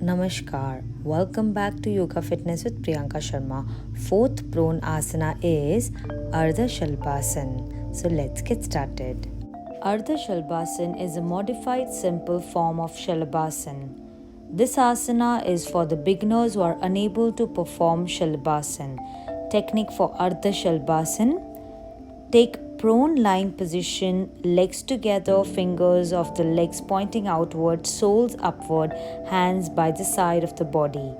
Namaskar. Welcome back to Yoga Fitness with Priyanka Sharma. Fourth prone asana is Ardha Shalbhasan. So let's get started. Ardha Shalbhasan is a modified simple form of Shalabhasan. This asana is for the beginners who are unable to perform Shalabhasan. Technique for Ardha Shalbhasan. Take prone lying position, legs together, fingers of the legs pointing outward, soles upward, hands by the side of the body.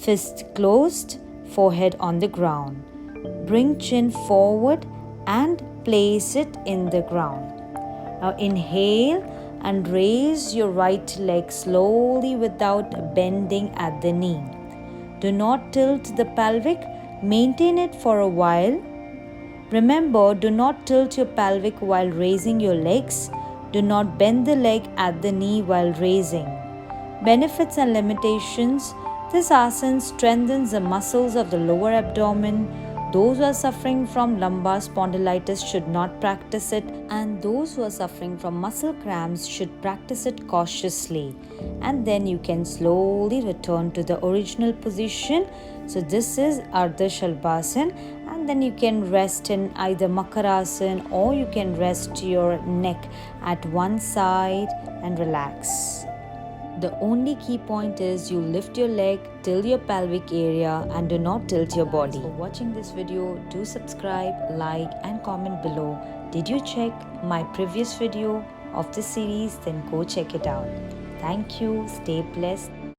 Fist closed, forehead on the ground. Bring chin forward and place it in the ground. Now inhale and raise your right leg slowly without bending at the knee. Do not tilt the pelvic, maintain it for a while. Remember, do not tilt your pelvic while raising your legs. Do not bend the leg at the knee while raising. Benefits and limitations. This asana strengthens the muscles of the lower abdomen. Those who are suffering from lumbar spondylitis should not practice it, and those who are suffering from muscle cramps should practice it cautiously. And then you can slowly return to the original position. So this is Ardha Shalbhasan, and then you can rest in either Makarasana or you can rest your neck at one side and relax. The only key point is you lift your leg till your pelvic area and do not tilt your body. For watching this video, do subscribe, like and comment below. Did you check my previous video of this series? Then go check it out. Thank you. Stay blessed.